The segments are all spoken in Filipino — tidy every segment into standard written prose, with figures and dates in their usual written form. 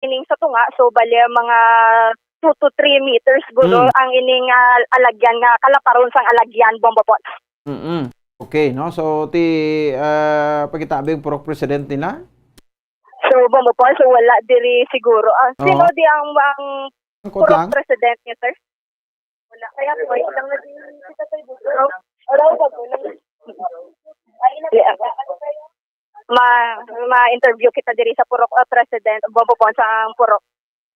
ining sa tunga, so bali mga 2 to 3 meters gulo ang ining alagyan nga kalaparon sang alagyan bomba po. Okay, no? So, pagkitabing purok president nila? So bomba po, so wala diri siguro. Sino Oo. di ang Angkot lang? purok president niya, sir? Wala. Kaya po, lang na din kita tayo buto. Araw ba po? Ma-interview kita diri sa purok president bomba po sa purok.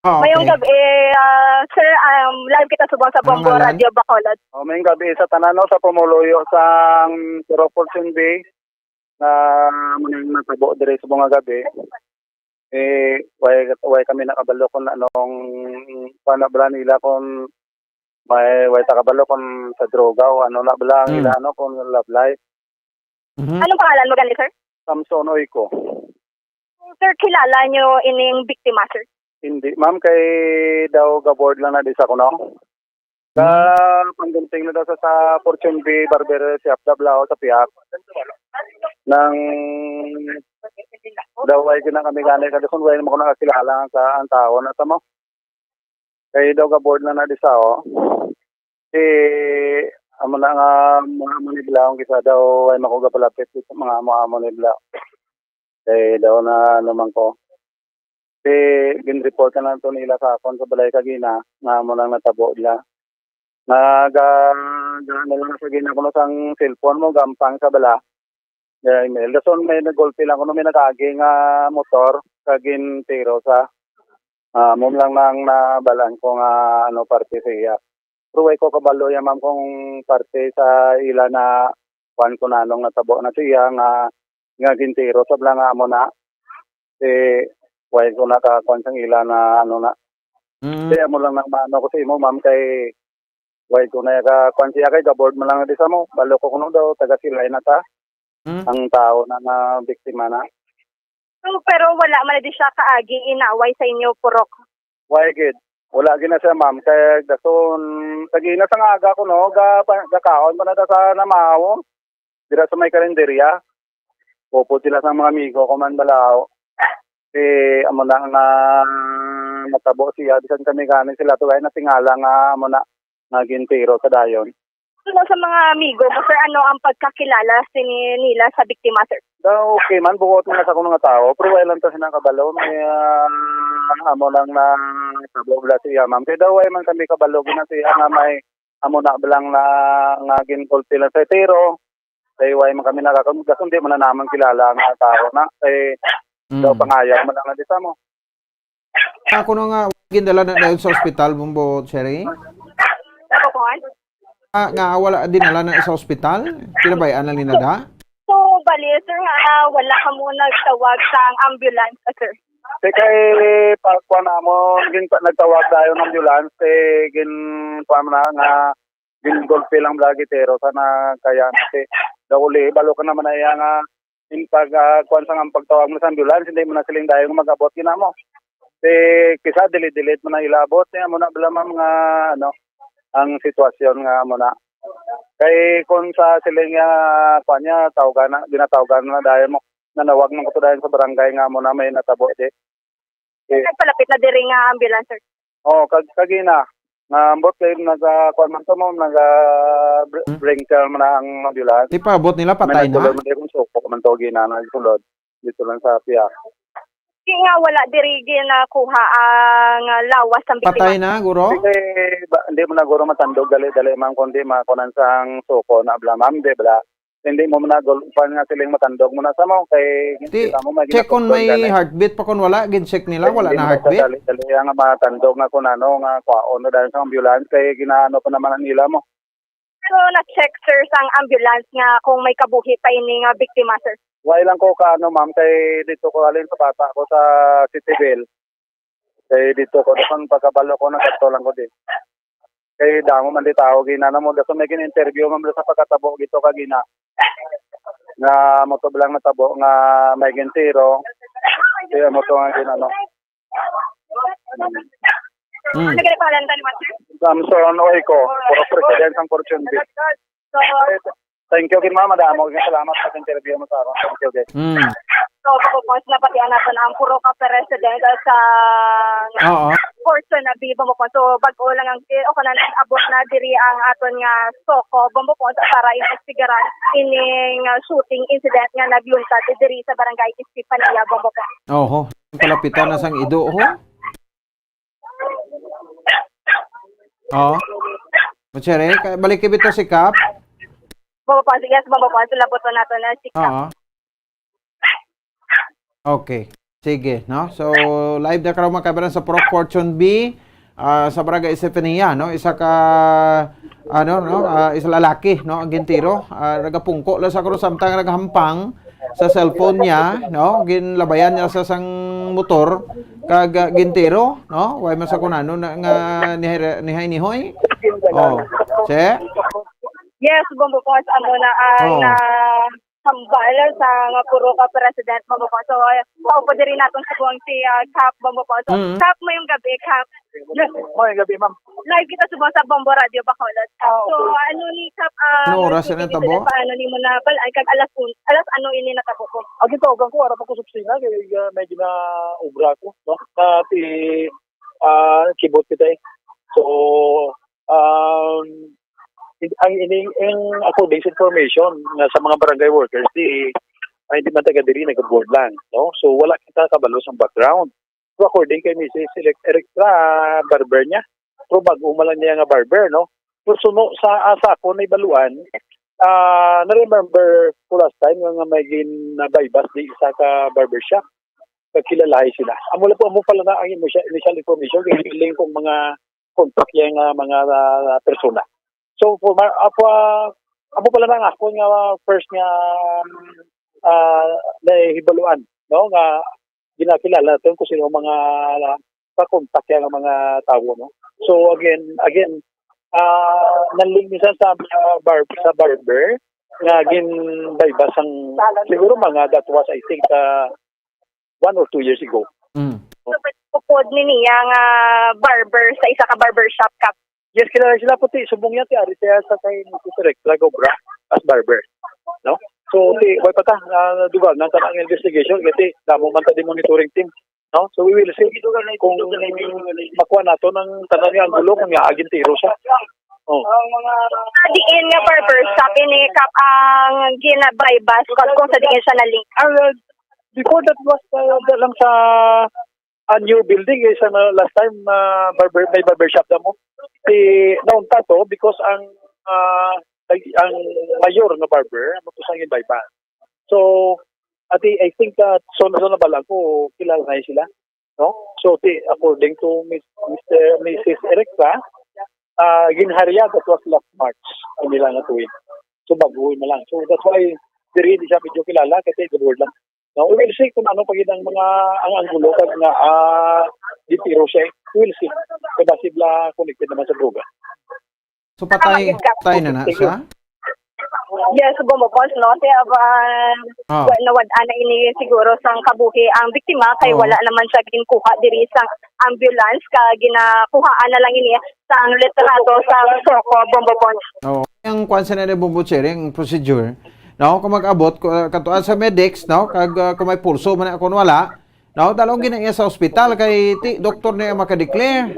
Oh, Mayong gabi, sir, live kita subong sa Anong Bombo ngalan? Radio Bacolod. Mayong gabi sa tanano sa pumuluyo sa Puro Fortune Bay na munang natabo dire sa mga gabi. Way kami nakabalo kung anong panabla nila kung way takabalo kung sa droga o ano na bala nila ano kung love life. Anong pangalan mo gani, sir? Samson Oiko. Sir, kilala nyo ining biktima, sir? Hindi, ma'am, kay daw ga-board lang na di sa kuno. Sa panggunting na daw sa Fortune Bay Barber Shop Dablao sa Piak. Nang daw ay kami ganay kada kun way mo ko nakakilala sa ang tao na tamo. Kay daw ga-board lang na di sa amo na nga mga maniblaong kisa daw ay makuga palapit sa mga maniblaw. Kay daw na naman ko. Gin-report na to nila sa akon sa balay kagina nga mo lang natabo nila. Ano lang sa gina ko sang cellphone mo gampang sa bala. Email. Dason may nagolpe lang ko may nagagi nga motor kagin tiro sa mo lang nang nabalan ko nga ano parte sa iya. Pero way ko kabalo ya ma'am kung parte sa ila na kuan ko nanong natabo na siya nga gintiro sa bala nga mo na. Way ko nakakuan sang ila na ano na. Kaya mo lang nang maano ko sa imo ma'am kay way ko na kakuan siya kay ga-board mo lang di sa mo. Balo ko kuno daw taga silay na ta. Ang tao na biktima na. Pero wala man di siya kaagi inaway sa inyo purok. Why good? Wala gina siya ma'am kay dason tagina sa aga ko no gakaon pa na sa namawo. Dira sa may kalenderya. Pupo sila sa mga amigo ko man balao. Amo na nga natabo siya bisan kami ganin sila to ay natingala nga amo na nagintiro sa dayon. Ano sa mga amigo mo, sir, ano ang pagkakilala nila sa biktima, sir? Okay man, buot mo na sa kuno nga tao. Pero wala lang to sinakabalo. May amo lang na tabo bala siya, ma'am. Kaya daw ay man kami kabalo na siya nga may amo na bilang na nga ginkulti lang sa tiro. Kaya way man kami nakakamugas. Hindi mo na naman kilala nga tao na. Daw pangayag mo lang na di sa mo. Ako na nga, gindala na dahil sa ospital, Bombo Cherry. Ako po, Nga wala dinala na sa ospital? Pinabayaan na linada? So, bali, sir, wala ka muna nagtawag sa ambulance, sir. Kay pagkuha na mo, nagtawag tayo ng ambulance, kuha mo na nga, gulpi lang blagitero, sana kaya natin. Uli, balo ka naman na yan nga, kuha sa nga pagtawag mo sa ambulance, hindi mo na siling tayo mag-abot, kina mo. Kisa, delete mo na ilabot, mo na bala mga, ang sitwasyon nga mo na. Kay kung sa siling kanya ginatawagan na dahil mo nanawag ng kuto dahil sa barangay nga mo na may natabo di. Nagpalapit na diri nga ambulance, sir. Kagina nga ambot kay nagakuan man to mo bring ka man ang ambulance. Di pa, abot nila patay na? May nagtulog man suko man to gina na sulod dito lang sa Piak. Kaya nga wala diri ginakuha ang lawas ng biktima. Patay na, guro? Hindi mo na guro matandog dali man kundi makunan sang suko na bla ma'am de bla. Hindi mo na gulpan nga siling matandog mo na sa mo kay mo check on may heartbeat pa kun wala gin-check nila wala na heartbeat. Dali nga matandog nga kun ano nga kwaon na dahil sa ambulance kay ginaano pa naman nila mo. So na-check, sir, sang ambulance nga kung may kabuhi pa ini nga biktima, sir. Wala lang ko kaano ma'am kay dito ko alin sa bata ko sa Cityville. Kay dito ko dason pagkabalo ko nagkato lang ko din. Kay damo man di tao ginana mo dason may gin-interview man sa pagkatabo gito kagina. Nga mo to bilang natabo nga may gintiro. Kaya mo to nga ginano. Nagkali pangalan tayo, sir? Samson Oiko, puro president ng Fortune Bay. So, Thank you, ma'am. Madamo. Salamat sa interview mo sa akin. Thank you, guys. So, pagpapos na pati nato na ang puro ka president sa Oo. portion na B, bambopon. So, bago lang ang, o kanan, abot na diri ang aton nga soko, bambopon, para investigaran ining shooting incident nga naglunsad diri sa barangay Istipania, bambopon. Oho. Kalapitan na sang ido, ho. Oo. Mutsere, balik kibito si Kap. Bambopon, yes, bambopon, sulaboto nato na si Kap. Oo. Okay. Sige, no? So, live na karon makabaran sa Pro Fortune B sa Barangay Estefania, no? Isa ka isa lalaki, no? Ang gintiro, nagapungko lang sa karon samtang naghampang sa cellphone niya, no? Ginlabayan niya sa sang motor kag gintiro, no? Way man sa kunano na nga nihay-nihoy. Oh. Che? Yes, bambopon, amo na ang Oo. hambal sa nga puro ka president, bambopon. So, paupo diri naton sa buwang si Kap, bambopon. So, Mhm. Kap mo yung gabi, Kap. Yes, may gabi, ma'am. Live kita sa buwang sa Bombo Radio, Bacolod. So, ano ni Kap, Ano oras na tabo? paano ni mo na balay, kag alas ano ini natabo ko. Agi tawagan ko, harap ako sa opisina, kaya medyo na ubra ko, no? Ti keyboard kita eh. So, ang according sa information nga sa mga barangay workers, hindi man taga diri, nag-board lang, no? So, wala kita kabalo sa background. So, according kay Mrs. Electra, barber niya. So, bago lang niya nga barber, no? So, suno sa ako na ibaluan, na-remember ko last time nga may ginabaybas di isa ka barbershop. Kakilalahi sila. Amo pala na ang initial information, kaya kong mga contact yung mga persona. So, for amo pala na ako nga first nga nahibaluan, no? Nga ginakilala natin kung sino mga pa-contact yung mga tao, no? So, again, naling minsan sa barber nga ginbaybas ang siguro mga that was I think 1 or 2 years ago. Mm. So, pupod ni niya nga barber sa isa ka barbershop, Kap. Yes, kilala sila puti. Subong yan, ti Aritea sa kay Director Gobra as barber. No? So, why pata, dugal, nang tanang investigation, kasi damo man tadi monitoring team. No? So, we will see kung makuha nato ng tanang ang gulo kung yaagin tiro siya. Oh. Diin nga barbershop, ini Kap ang ginabaybas kung sa diin siya na link. Before that was lang sa a new building, sa last time may barbershop na mo. Naunta to because ang mayor na barber matusang yung bypass. So I think so na balang ko kilala na sila, no? So according to Mrs. Erecta, ginhariya that was last March ang nila nga tuwing. So baguhin na lang. So that's why diri di siya medyo kilala kasi the-board lang. Now, we will see kung ano pagid ang mga ang angulo kag nga ditiro siya. We will see. Kada sila connected naman sa droga. So patay na siya? Yes, bumupos, no? Kaya nawad-an na ini siguro sang kabuhi ang biktima kay wala naman siya ginkuha diri sa ambulance ka ginakuhaan na lang ini sa litrato sa soko bumupos. Oo. Ang kwansa na bumbutsering procedure, no? Kung mag-abot katuan sa medics, no? Kag kung may pulso man ako wala, no? Dalawang ginaiya sa ospital kay doktor na makadeclare.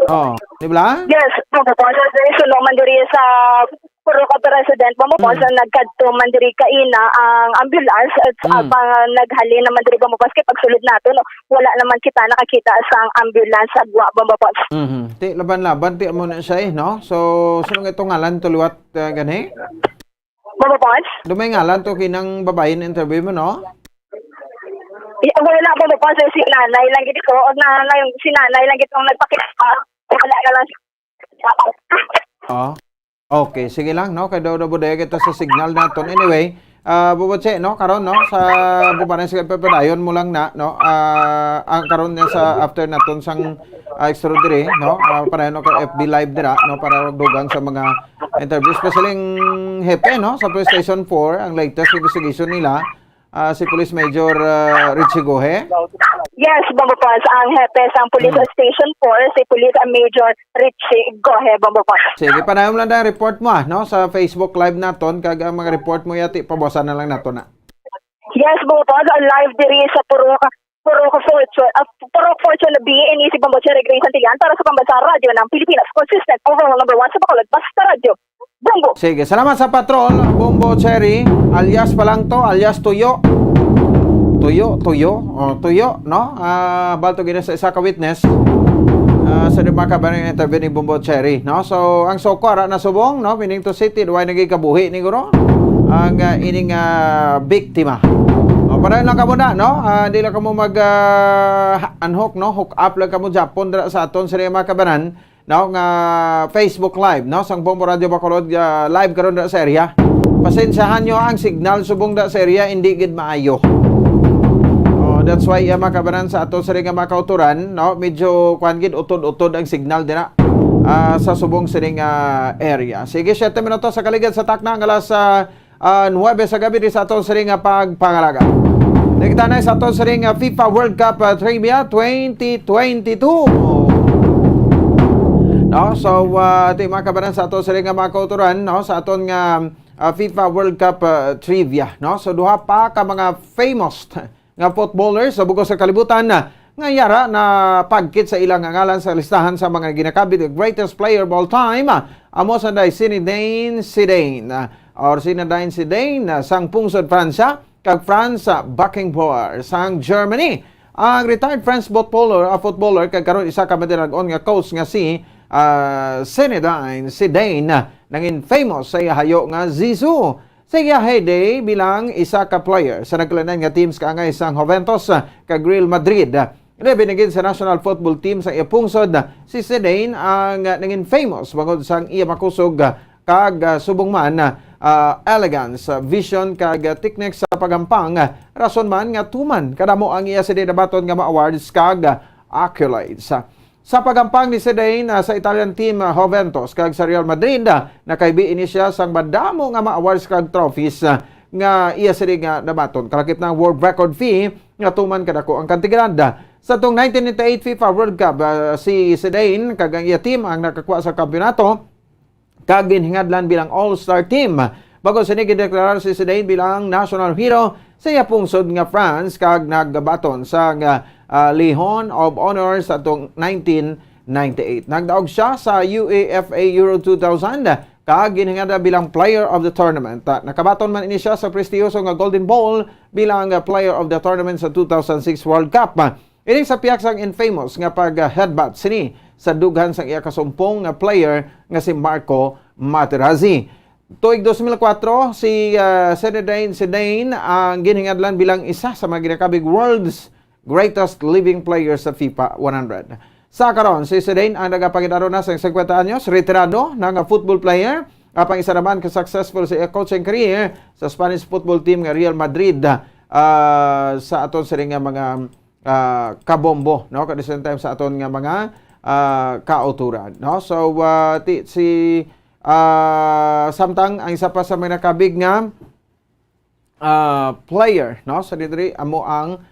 Oh, di ba? Yes, bumupos. Sulong man diri sa puro ka president bumupos nagkadto man diri kaina ang ambulance at pang naghali naman diri bumupos kay pagsulod nato, no? Wala naman kita nakakita sa ambulance sa gwa bumupos. Ti laban-laban ti amo na siya, no? So sino nga itong ngalan tuluwat gani? Bumupos? Dumay ngalan to kinang babae na interview mo, no? Wala bumupos si nanay lang gid ko o na yung si nanay lang gid ang nagpakita. Wala ka lang. Oh. Okay, sige lang, no? Kay daw bodaya kita sa signal naton. Anyway, bubotse, no? Karon, no? Sa bubaran sa pepadayon mo lang na, no? Ang karon niya sa after naton sang extraordinary, no? Para no ka FB live dira, no? Para dugang sa mga interview, especially ang hepe, no? Sa Police Station 4, ang latest investigation nila, si Police Major Richie Gohe. Yes, bumupos ang hepe sa Police Station 4, si Police Major Richie Gohe, bumupos. Sige, panayom lang ang report mo, no? Sa Facebook live naton, kag ang mga report mo yati, pabosan na lang naton na. Yes, bungtod live diri sa Purok Fortune na B, inisip ang Butcher Grace Antillan para sa Pambansa Radio ng Pilipinas. Consistent, overall number 1 sa Bacolod, Basta Radio. Bumbo! Sige, salamat sa patrol, Bumbo Cherry, alias pa lang to, alias Tuyo. Tuyo, no? Balto gina sa isa ka witness. Sa Dimaka ba ng interview ni Bumbo Cherry, no? So, ang sokwa na subong, no? Pining to city, duway nagikabuhi ni Guro. Ang ining biktima. O, para lang kamo na, no? Di lang kamo mag-unhook, no? Hook up lang kamo Japon sa aton sa mga kabanan, no? Nga Facebook Live, no? Sang Bumbo Radio Bacolod, live karon da sa area. Pasensyahan nyo ang signal subong da sa area, hindi gid maayo. That's why makabanan sa ato sa ring makauturan, no, medyo kuan gid utod-utod ang signal dira sa subong siring area. Sige, 7 minutos sa kaligid sa takna ang alas 9 sa gabi sa ato sa ring pagpangalaga. Nakita na sa ato sa ring FIFA World Cup Trivia 2022. No, so ati makabanan sa ato sa ring makauturan, no, sa aton nga FIFA World Cup Trivia, no. So duha pa ka mga famous nga footballers sa bugos sa kalibutan na nga yara na pagkit sa ilang ngalan sa listahan sa mga ginakabit the greatest player of all time. Amo sa day Zinedine Zidane or Zinedine Zidane sang pungsod Pransya kag France Beckenbauer sang Germany. Ang retired French footballer kag karon isa ka madiragon nga coach nga si Zinedine Zidane nangin famous sa hayo nga Zizou. Sige, heyday bilang isa ka player sa naglanan nga teams kaangay sang Juventus kag Real Madrid. Binigin sa national football team sa ipungsod si Zidane ang naging famous bangod sang iya makusog kag subong man elegance, vision kag technique sa pagampang. Rason man nga tuman kadamo ang iya Zidane baton nga ma-awards kag accolades. Sa pagampang ni Zidane sa Italian team Juventus kag sa Real Madrid, nakaibiin ni siya sang madamo nga ma-awards kag trophies nga iya sila nga nabaton. Kalakip ng world record fee nga tuman kadako ang kantigran. Sa tong 1998 FIFA World Cup, si Zidane kag ang iya team ang nakakuha sa kampeonato kag ginhingadlan bilang all-star team. Bago sa gideklarar si Zidane bilang national hero sa iya pungsod nga France kag nagbaton sa Legion of Honor sa itong 1998. Nagdaog siya sa UEFA Euro 2000 kag ginhingada bilang player of the tournament. Nakabaton man ini siya sa prestiyoso nga Golden Ball bilang player of the tournament sa 2006 World Cup. Ini sa piyak sang infamous nga pag-headbutt sini sa dughan sang iya kasumpong nga player nga si Marco Materazzi. Tuig 2004, si Zinedine Zidane ang ginhingadlan bilang isa sa mga ginakabig world's greatest living players sa FIFA 100. Sa karon, si Zidane ang nagapangitaro na sa 50 anyos, retirado ng football player. Apang isa naman ka-successful sa coaching career sa Spanish football team nga Real Madrid sa aton sa nga mga kabombo, no? At the same time sa aton nga mga kauturan, no? So samtang ang isa pa sa mga nakabig nga player, no? Sa diri amo ang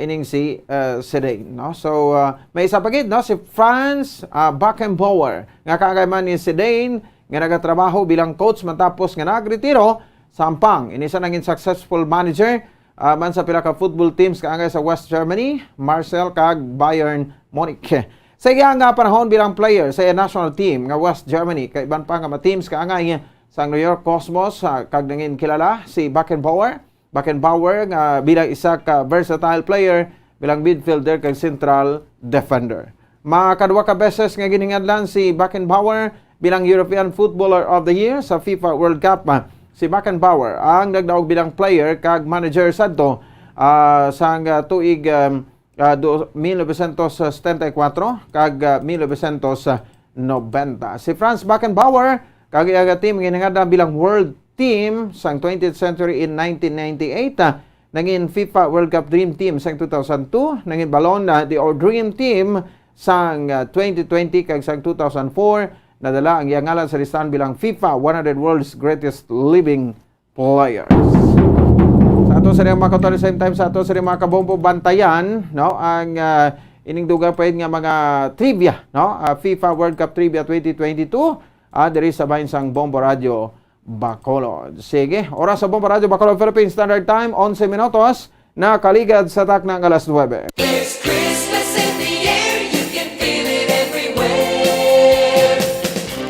ining si Zidane, no? So may isa pagid, no, si Franz Beckenbauer nga kaagay man ni Zidane nga nagatrabaho bilang coach matapos nga nagretiro sampang ini sa naging successful manager man sa pila ka football teams kaangay sa West Germany, Marseille kag Bayern Munich. Sa iya nga panahon bilang player sa national team nga West Germany kay iban pa nga teams kaangay sa New York Cosmos kag nangin kilala si Beckenbauer nga bilang isa ka versatile player bilang midfielder kag central defender. Makadua ka beses nga ginhingadlan si Beckenbauer bilang European Footballer of the Year sa FIFA World Cup. Si Beckenbauer ang nagdaog bilang player kag manager sadto sang tuig 1974 kag 1990. Si Franz Beckenbauer kag iya team ginhingadlan bilang world team sang 20th century in 1998, naging FIFA World Cup Dream Team sang 2002, naging Ballon d'Or Dream Team sang 2020 kag sang 2004, nadala ang iyang ngalan sa listahan bilang FIFA 100 World's Greatest Living Players. Sa ato sa mga katulad same time sa ato sa mga kabombo bantayan, no, ang ining dugang pa nga mga trivia, no, FIFA World Cup Trivia 2022 diri sa bahin sang Bombo Radio Bacolod. Sige, oras sa Bomba Radio Bacolod Philippines Standard Time, 11 minutos, na kaligad sa taknang alas 9. There's Christmas in the air, you can feel it everywhere.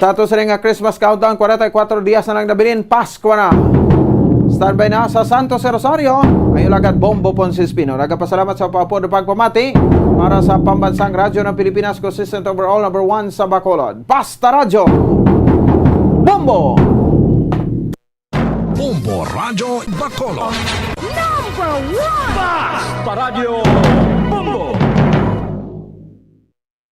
Status rin nga Christmas countdown, 44 dias na lang nabilin, Pasko na. Standby na sa Santos Rosario. Ngayon agad Bombo Ponsispino. Nagpasalamat sa papuod na pagpamati para sa pambansang radyo ng Pilipinas, consistent overall number 1 sa Bacolod. Basta Radyo Bombo! Bombo Radio Bacolod.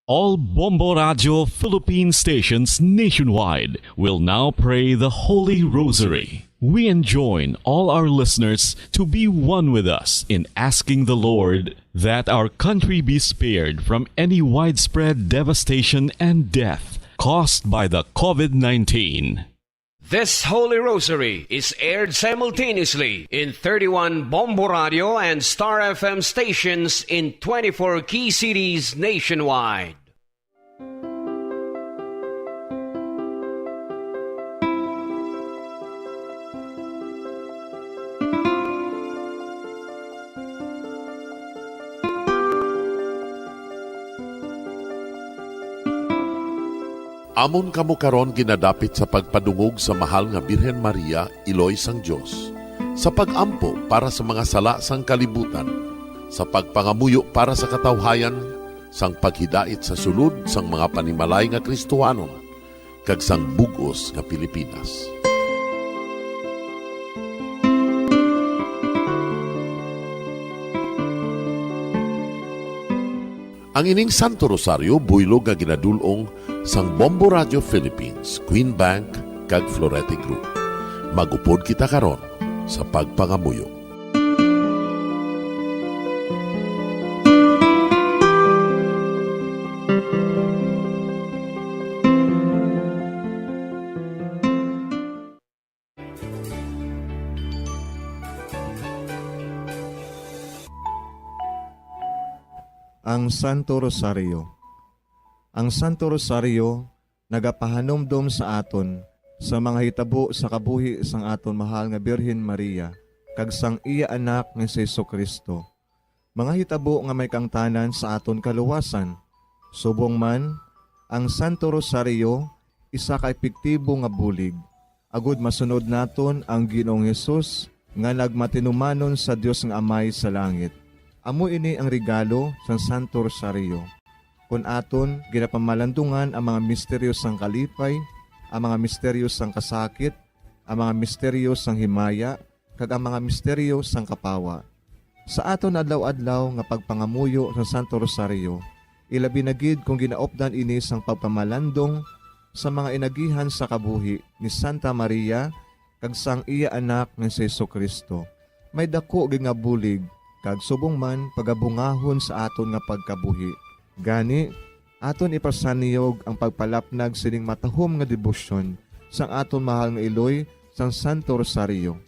All Bombo Radio Philippine stations nationwide will now pray the Holy Rosary. We enjoin all our listeners to be one with us in asking the Lord that our country be spared from any widespread devastation and death caused by the COVID-19. This Holy Rosary is aired simultaneously in 31 Bombo Radio and Star FM stations in 24 key cities nationwide. Amon kamo karon ginadapit sa pagpadungog sa mahal nga Birhen Maria, Iloy sang Dios, sa pagampo para sa mga sala sang kalibutan, sa pagpangamuyo para sa katawhayan, sang paghidait sa sulod sang mga panimalay nga Kristohanon, kag sang bugos nga Pilipinas. Ang ining Santo Rosario buylog nga ginadulong sang Bombo Radio Philippines, Queen Bank, kag Florete Group. Magupod kita karon sa pagpangamuyo. Ang Santo Rosario. Ang Santo Rosario nagapahanumdom sa aton sa mga hitabo sa kabuhi sang aton mahal nga Birhen Maria kag sang iya anak nga si Jesucristo. Mga hitabo nga may kangtanan sa aton kaluwasan. Subong man, ang Santo Rosario isa ka epektibo nga bulig. Agud masunod naton ang Ginoong Hesus nga nagmatinumanon sa Dios nga Amay sa langit. Amo ini ang regalo sa Santo Rosario. Kung aton ginapamalandungan ang mga misteryo sang kalipay, ang mga misteryo sang kasakit, ang mga misteryo sang himaya, kag ang mga misteryo sang kapawa. Sa aton adlaw-adlaw nga pagpangamuyo sa Santo Rosario, ilabi na gid kung ginaopdan ini sang pagpamalandong sa mga inagihan sa kabuhi ni Santa Maria kag sang iya anak nga si Jesucristo. May dako gid nga bulig kag subong man pagabungahon sa aton nga pagkabuhi. Gani, aton ipasaniyog ang pagpalapnag sining matahom nga debosyon sang aton mahal nga Iloy sang Santo Rosario.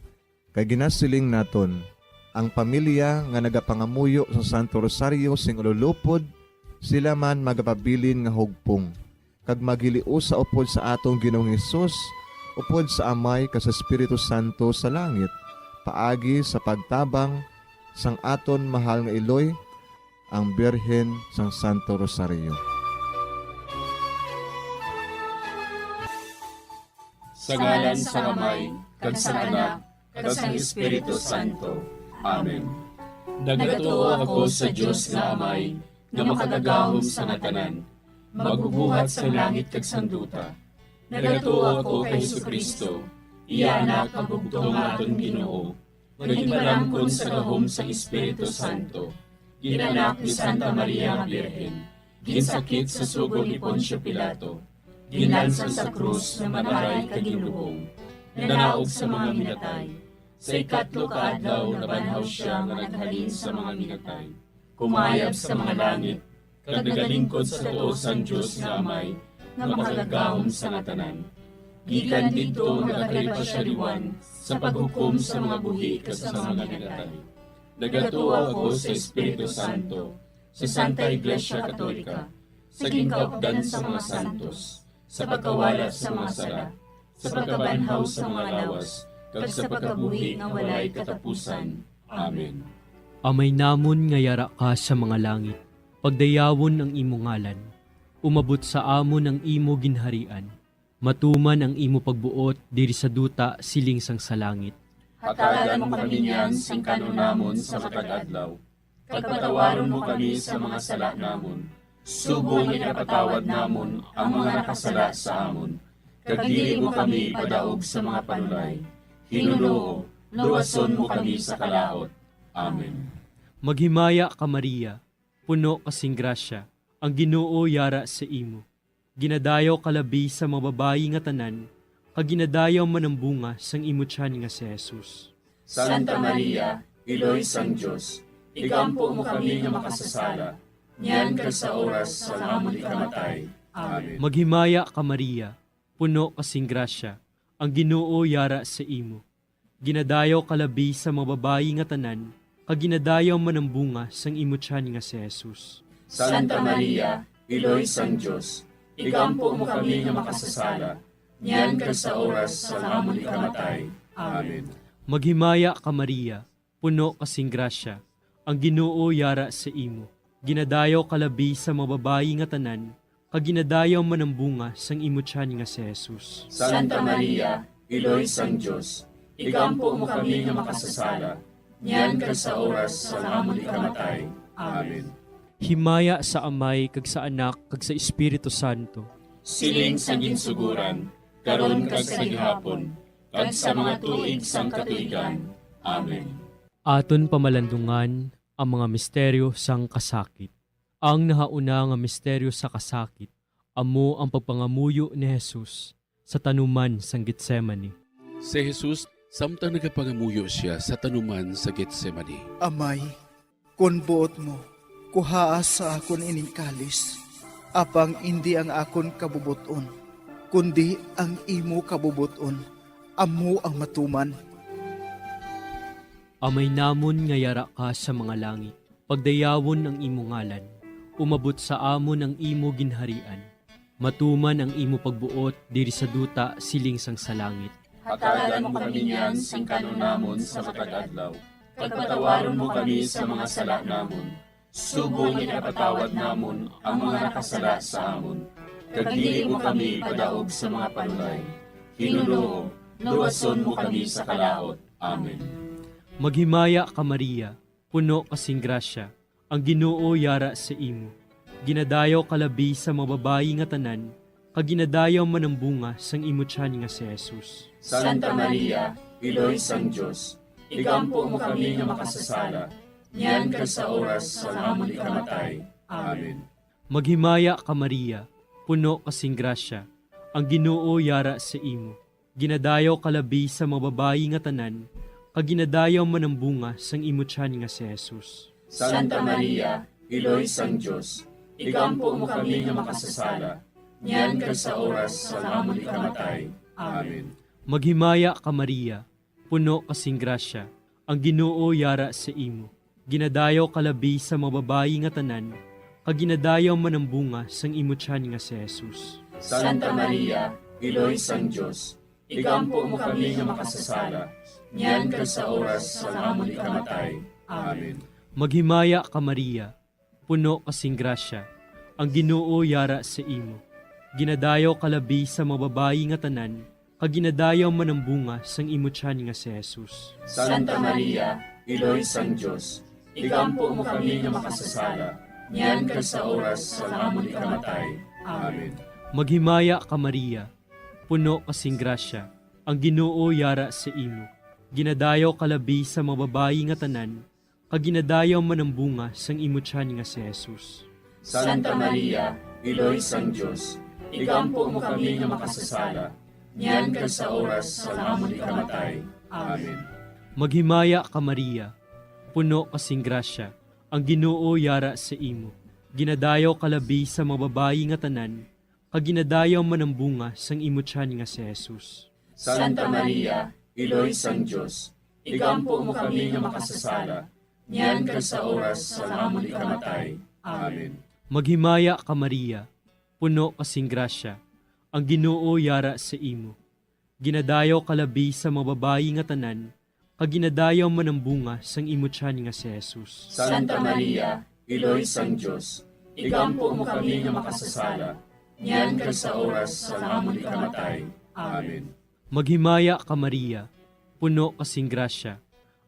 Kay ginasiling naton, ang pamilya nga nagapangamuyo sa Santo Rosario sing ululupod, sila man magapabilin nga hugpong. Kag magiliu sa upod sa atong Ginoong Hesus, upod sa Amay kas Espiritu Santo sa langit, paagi sa pagtabang sang aton mahal nga Iloy, ang Birhen sang Santo Rosario. Sa ngalan sa Amay, kag sa Anak, kag sa Espiritu Santo. Amen. Nagatuo ako sa Dios nga Amay, nga makadagahom sa natanan, magbubuhat sa langit kag sanduta. Nagatuo ako kay Jesucristo, iya anak kag bugtong aton Ginoo, nga ginarangkon sa gahom sa Espiritu Santo. Ginanak ni Santa Maria nga Birhen, ginsakit sa sugod ni Poncio Pilato, ginlansan sa krus na mamaray kag ginlubong, nanaog sa mga minatay. Sa ikatlo ka adlaw nabanhaw siya nga naghalin sa mga minatay, kumayab sa mga langit, kag nagalingkod sa tuo sang Dios nga Amay, nga makagagahom sa natanan. Gikan didto nagakalipasyariwan sa paghukom sa mga buhi kas sa mga minatay. Nagatuo ako sa Espiritu Santo, sa Santa Iglesia Katolika, sa gingkaupdan sa mga santos, sa pagkawala sa mga sala, sa pagkabanhaw sa mga lawas, kag sa pagkabuhi nga walay katapusan. Amen. Amay namon nga yara ka sa mga langit, pagdayawon ang imo ngalan, umabot sa amon ang imo ginharian, matuman ang imo pagbuot diri sa duta siling sang sa langit. Hatagan mo kami niyan sing kanunamon sa matag adlaw. Pagpatawaron mo kami sa mga sala namon. Subong ipatawad namon ang mga nakasala sa amon. Kag dili mo kami padaog sa mga panulay. Hinuloo, luwason mo kami sa kalaot. Amen. Maghimaya ka Maria, puno kasing grasya, ang Ginoo yara sa imo. Ginadayaw kalabi sa mga babayi nga tanan, kag ginadayaw man ang bunga sang imo tiyan nga si Jesus. Santa Maria, Iloy sang Diyos, igampo mo kami nga makasasala, niyan kag sa oras sa amon ikamatay. Amen. Maghimaya ka Maria, puno kasing grasya, ang Ginoo yara sa imo. Ginadayaw kalabi sa mga babayi nga tanan, kag ginadayaw man ang bunga sang imo tiyan nga si Jesus. Santa Maria, Iloy sang Diyos, igampo mo kami nga makasasala, niyan kag sa oras sa amon ikamatay. Amen. Maghimaya ka Maria, puno kasing grasya, ang Ginoo yara sa imo. Ginadayaw kalabi sa mga babayi nga tanan, kag ginadayaw man ang bunga sang imo tiyan nga si Jesus. Santa Maria, Iloy sang Diyos, igampo mo kami nga makasasala, niyan kag sa oras sa amon ikamatay. Amen. Himaya sa Amay kag sa Anak kag sa Espiritu Santo. Siling sa ginsuguran, karon kag sa gihapon, kag sa mga tuig sang katuigan. Amen. Aton pamalandungan ang mga misteryo sang kasakit. Ang nahauna nga misteryo sa kasakit, amo ang pagpangamuyo ni Jesus sa tanuman sang Getsemani. Si Jesus, samtang nagapangamuyo siya sa tanuman sa Getsemani. Amay, kun buot mo, kuhaa sa akon ining kalis, apang hindi ang akon kabubuton, kundi ang imo kabubuton, amo ang matuman. Amay namon nga yara ka sa mga langit, pagdayawon ang imo ngalan, umabot sa amon ang imo ginharian, matuman ang imo pagbuot diri sa duta siling sang sa langit. Hatagan mo kami niyan sing kanunamon sa matag adlaw. Pagpatawaron mo kami sa mga sala namon. Subong ipatawad namon ang mga nakasala sa amon. Kag dili mo kami padaog sa mga panulay. Hinuloo, luwason mo kami sa kalaot. Amen. Maghimaya ka Maria, puno kasing grasya, ang Ginoo yara sa imo. Ginadayaw kalabi sa mga babayi nga tanan, kag ginadayaw man ang bunga sang imo tiyan nga si Jesus. Santa Maria, Iloy sang Diyos, igampo mo kami nga makasasala, niyan kag sa oras sa amon ikamatay. Amen. Maghimaya ka Maria, puno kasing grasya, ang Ginoo yara sa imo. Ginadayaw kalabi sa mga babayi nga tanan, kag ginadayaw man ang bunga sang imo tiyan nga si Jesus. Santa Maria, Iloy sang Diyos, igampo mo kami nga makasasala, niyan kag sa oras sa amon ikamatay. Amen. Maghimaya ka Maria, puno kasing grasya, ang Ginoo yara sa imo. Ginadayaw kalabi sa mga babayi nga tanan, kag ginadayaw man ang bunga sang imo tiyan nga si Jesus. Santa Maria, Iloy sang Diyos, igampo mo kami nga makasasala, niyan kag sa oras sa amon ikamatay. Amen. Maghimaya ka Maria, puno kasing grasya, ang Ginoo yara sa imo. Ginadayaw kalabi sa mga babayi nga tanan, kag ginadayaw man ang bunga sang imo tiyan nga si Jesus. Santa Maria, Iloy sang Diyos, igampo mo kami nga makasasala, niyan kag sa oras sa amon ikamatay. Amen. Maghimaya ka Maria, puno kasing grasya, ang Ginoo yara sa imo. Ginadayaw kalabi sa mga babayi nga tanan, kag ginadayaw man ang bunga sang imo tiyan nga si Jesus. Santa Maria, Iloy sang Diyos, igampo mo kami nga makasasala, niyan kag sa oras sa amon ikamatay. Amen. Maghimaya ka Maria, puno kasing grasya, ang Ginoo yara sa imo. Ginadayaw kalabi sa mga babayi nga tanan, kag ginadayaw man ang bunga sang imo tiyan nga si Jesus. Santa Maria, Iloy sang Diyos, igampo mo kami nga makasasala, niyan kag sa oras sa amon ikamatay. Amen. Maghimaya ka Maria, puno kasing grasya, ang Ginoo yara sa imo. Ginadayaw kalabi sa mga babayi nga tanan, kag ginadayaw man ang bunga sang imutyan nga si Jesus. Santa Maria, Iloy sang Diyos, igampo mo kami nga makasasala, niyan kag sa oras sa amon ikamatay. Amen. Maghimaya ka Maria, puno kasing grasya,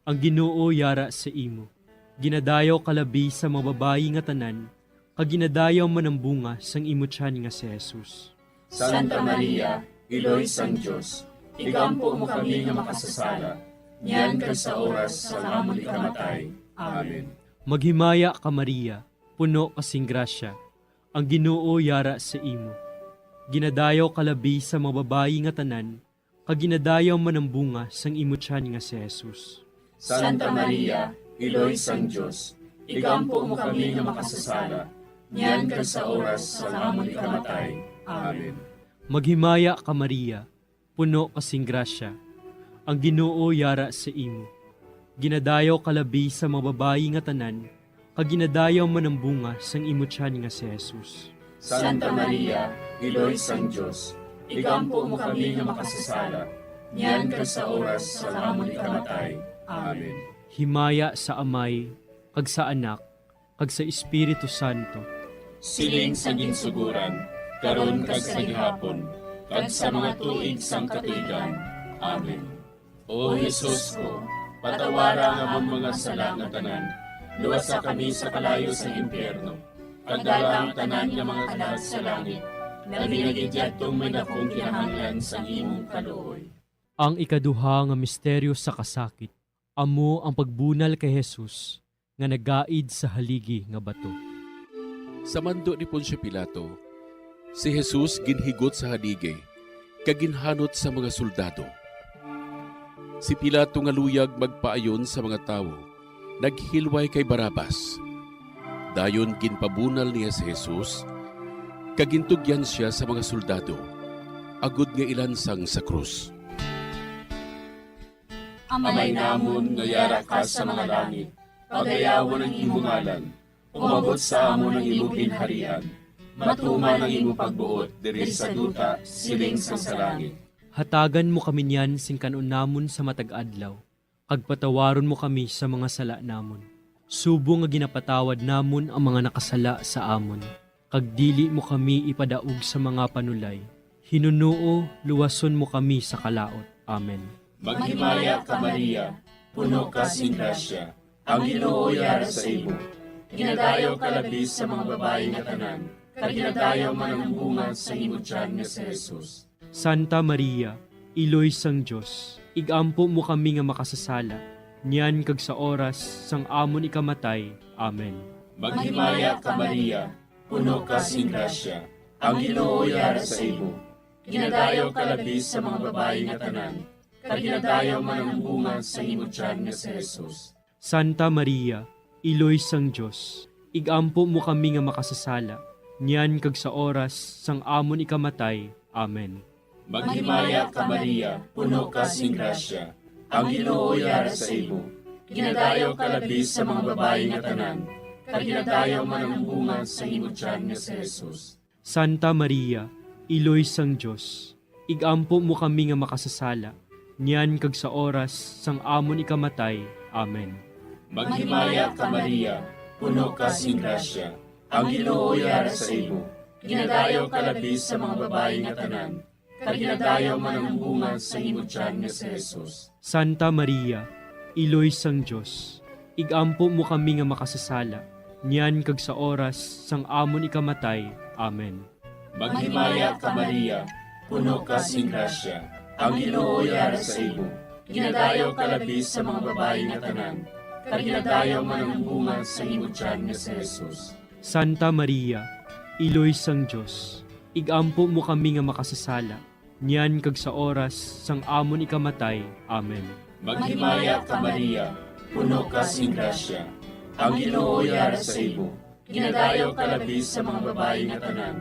ang Ginoo yara sa imo. Ginadayaw kalabi sa mga babayi nga tanan, kag ginadayaw man ang bunga sang imutyan nga si Jesus. Santa Maria, Iloy sang Diyos, igampo mo kami nga makasasala, niyan kag sa oras sa amon ikamatay. Amen. Maghimaya ka Maria, puno kasing grasya, ang Ginoo yara sa imo. Ginadayaw kalabi sa mga babayi nga tanan, kag ginadayaw man ang bunga sang imutyan nga si Jesus. Santa Maria, Iloy sang Diyos, igampo mo kami nga makasasala, niyan kag sa oras sa amon ikamatay. Amen. Maghimaya ka Maria, puno kasing grasya, ang Ginoo yara sa imo. Ginadayaw kalabi sa mga babayi nga tanan, kag ginadayaw man ang bunga sang imutyan nga si Jesus. Santa Maria, Iloy sang Diyos, igampo mo kami nga makasasala, niyan kag sa oras sa amon ikamatay. Amen. Himaya sa Amay, kag sa Anak, kag sa Espiritu Santo. Siling sa ginsuguran, karon kag sa gihapon, kag sa mga tuig sang katuigan. Amen. O Jesus ko, patawara nga among mga sala nga tanan, luwasa kami sa kalayo sa impyerno, kag dala ang tanan nga mga kalag sa langit, nabinagidyatong may dakong kinahanglan sa imong kaluoy. Ang ikaduha nga misteryo sa kasakit, amo ang pagbunal kay Jesus nga nagaid sa haligi nga bato. Sa mando ni Poncio Pilato, si Jesus ginhigot sa haligi, kag ginhanot sa mga soldado. Si Pilato nga luyag magpaayon sa mga tawo, naghilway kay Barabas. Dayon ginpabunal niya si Jesus, kag gintugyan siya sa mga soldado, agud nga ilansang sa krus. Amay namon nga yara ka sa mga langit, pagayawan ang imong ngalan, umabot sa amon ang imong ginharian, matuman ang imong pagbuot diri sa duta siling sa langit. Hatagan mo kami niyan sing kanon namon sa matag adlaw, kag patawaron mo kami sa mga sala namon. Subo nga ginapatawad namon ang mga nakasala sa amon, kag dili mo kami ipadaog sa mga panulay. Hinunuo, luwason mo kami sa kalaot. Amen. Maghimaya ka Maria, puno ka sing grasya, ang Ginoo yara sa imo. Ginadayaw ka labis sa mga babayi nga tanan, kag ginadayaw man ang bunga sa imong tiyan nga si Jesus. Santa Maria, Iloy sang Diyos, igampo mo kami nga makasasala, niyan kag sa oras sang amon ikamatay. Amen. Maghimaya ka Maria, puno ka sing grasya, ang Ginoo yara sa imo. Ginadayaw ka labis sa mga babayi nga tanan, kag ginadayaw man ang bunga sa imong tiyan nga si Jesus. Santa Maria, Iloy sang Diyos, igampo mo kami nga makasasala, niyan kag sa oras sang amon ikamatay. Amen. Maghimaya ka Maria, puno ka sing grasya, ang Ginoo yara sa imo. Ginadayaw ka labis sa mga babayi nga tanan, kag ginadayaw man ang bunga sa imong tiyan nga si Jesus. Santa Maria, Iloy sang Diyos, igampo mo kami nga makasasala, niyan kag sa oras sang amon ikamatay. Amen. Maghimaya ka Maria, puno ka sing grasya, ang Ginoo yara sa imo. Ginadayaw ka labis sa mga babayi nga tanan, kag ginadayaw man ang bunga sa imong tiyan nga si Jesus. Santa Maria, Iloy sang Diyos, igampo mo kami nga makasasala, niyan kag sa oras sang amon ikamatay. Amen. Maghimaya ka Maria, puno ka sing grasya, ang Ginoo yara sa imo. Ginadayaw ka labis sa mga babayi nga tanan, kag ginadayaw man ang bunga sa imong tiyan nga si Jesus. Santa Maria, Iloy sang Diyos, igampo mo kami nga makasasala, niyan kag sa oras sang amon ikamatay. Amen. Maghimaya ka Maria, puno ka sing grasya, ang Ginoo yara sa imo. Ginadayaw ka labis sa mga babayi nga tanan,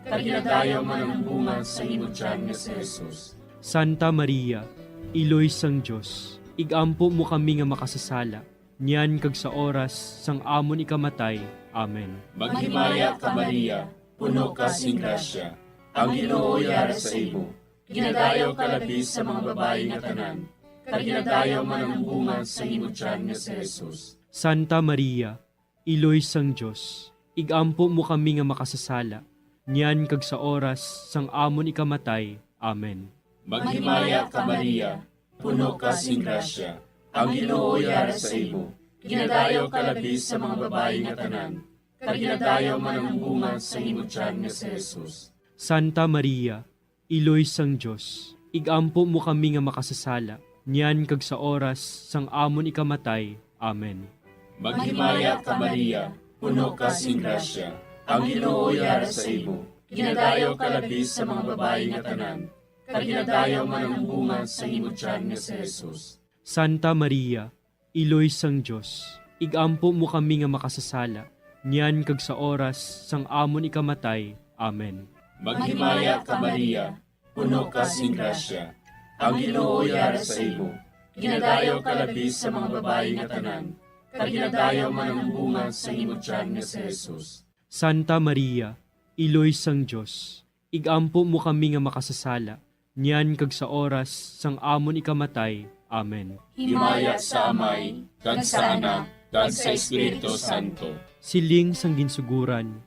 kag ginadayaw man ang bunga sa imong tiyan nga si Jesus. Santa Maria, Iloy sang Diyos, igampo mo kami nga makasasala, niyan kag sa oras sang amon ikamatay. Amen. Maghimaya ka Maria, puno ka sing grasya, ang Ginoo yara sa imo. ginadayaw ka labi sa mga babae nga tanan, kag ginadayaw man ang bunga sa imong tiyan nga si Jesus. Santa Maria, Iloy sang Dios, igampo mo kami nga makasasala, niyan kag sa oras sang amon ikamatay. Amen. Maghimaya ka Maria, puno ka sing grasya, ang Ginoo yara sa imo. Ginadayaw ka labi sa mga babae nga tanan, kag ginadayaw man ang bunga sa imong tiyan nga si Jesus. Santa Maria, Iloy sang Dios, igampo mo kami nga makasasala, niyan kag sa oras sang amon ikamatay. Amen. Maghimaya ka Maria, puno ka sing grasya, ang Ginoo yara sa imo. Ginadayaw ka labi sa mga babae nga tanan, kag ginadayaw man ang bunga sa imong tiyan nga si Jesus. Santa Maria, Iloy sang Dios, igampo mo kami nga makasasala, niyan kag sa oras sang amon ikamatay. Amen. Maghimaya ka Maria, puno ka sing grasya, ang Ginoo yara sa imo. Ginadayaw ka labi sa mga babae nga tanan, kag ginadayaw man ang bunga sa imong tiyan nga si Jesus. Santa Maria, Iloy sang Dios, igampo mo kami nga makasasala, niyan kag sa oras sang amon ikamatay. Amen. Himaya sa Amay, kag sa Anak, kag sa Espiritu Santo. Siling sang ginsuguran,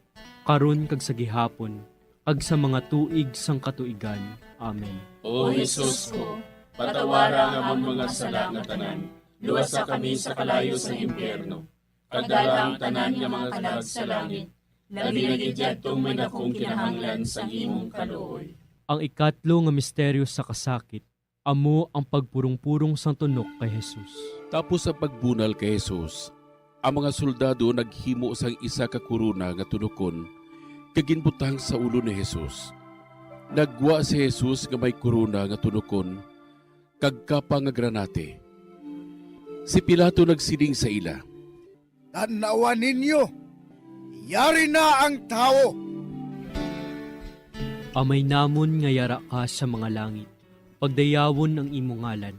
karon kag sa gihapon, kag sa mga tuig sang katuigan. Amen. O Jesus ko, patawara nga among mga sala nga tanan, luwasa kami sa kalayo sa impyerno, kag dala ang tanan nga mga kalag sa langit, labi na gidyadtong may dakong kinahanglan sa imong kaluoy. Ang ikatlo nga misteryo sa kasakit, amo ang pagpurong-purong sang tunok kay Jesus. Tapos sa pagbunal kay Jesus, ang mga soldado naghimo sang isa ka kuruna nga tunokon kaginbutang sa ulo ni Jesus. Nagwa si Jesus nga may kuruna nga tunokon kag kapa nga granate. Si Pilato nagsiling sa ila, Tanawan ninyo, yari na ang tao. Amay namon nga yara ka sa mga langit, pagdayawon ang imo ngalan,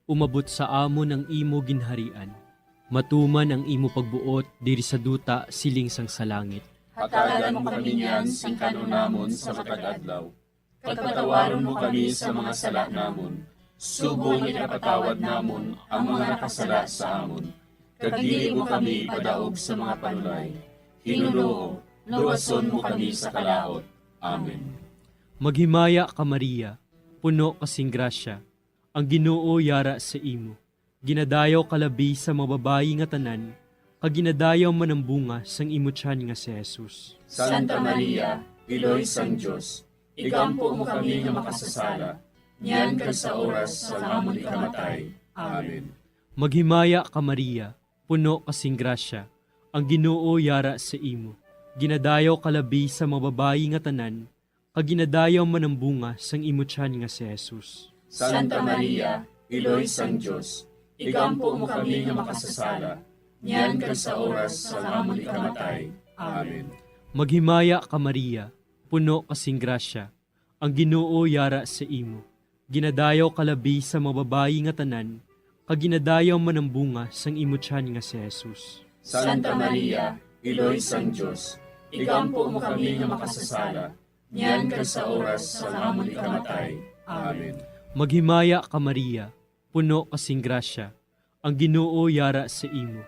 umabot sa amon ang imo ginharian, matuman ang imo pagbuot diri sa duta siling sang sa langit. Hatagan mo kami niyan sing kanunamon sa matag adlaw. Pagpatawaron mo kami sa mga sala namon. Subong ipatawad namon ang mga nakasala sa amon. Kag dili mo kami padaog sa mga panulay. Hinuloo, luwason mo kami sa kalaot. Amen. Maghimaya ka Maria, puno kasing grasya, ang Ginoo yara sa imo. Ginadayaw kalabi sa mga babayi nga tanan, kag ginadayaw man ang bunga sang imo tiyan nga si Jesus. Santa Maria, Iloy sang Dios, igampo mo kami nga makasasala, niyan kag sa oras sa amon ikamatay. Amen. Maghimaya ka Maria, puno kasing grasya, ang Ginoo yara sa imo. Ginadayaw kalabi sa mga babayi nga tanan, kag ginadayaw man ang bunga sang imo tiyan nga si Jesus. Santa Maria, Iloy sang Dios, igampo mo kami nga makasasala, niyan kag sa oras sa amon ikamatay. Amen. Maghimaya ka Maria, puno kasing grasya, ang Ginoo yara sa imo. Ginadayaw kalabi sa mga babayi nga tanan, kag ginadayaw man ang bunga sang imo tiyan nga si Jesus. Santa Maria, Iloy sang Dios, igampo mo kami nga makasasala, niyan kag sa oras sa amon ikamatay. Amen. Maghimaya ka Maria, puno kasing grasya, ang Ginoo yara sa imo.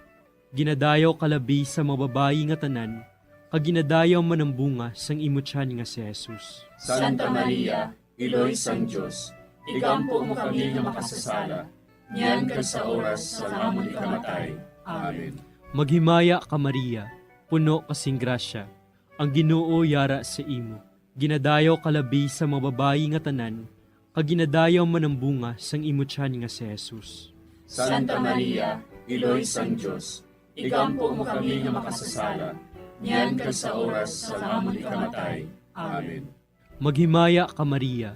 Ginadayaw kalabi sa mga babayi nga tanan, kag ginadayaw man ang bunga sang imo tiyan nga si Jesus. Santa Maria, Iloy sang Dios, igampo mo kami nga makasasala, niyan kag sa oras sa amon ikamatay. Amen. Maghimaya ka Maria, puno kasing grasya, ang Ginoo yara sa imo. Ginadayaw kalabi sa mga babayi nga tanan, kag ginadayaw man ang bunga sang imo tiyan nga si Jesus. Santa Maria, Iloy sang Dios, igampo mo kami nga makasasala, niyan kag sa oras sa amon ikamatay. Amen. Maghimaya ka Maria,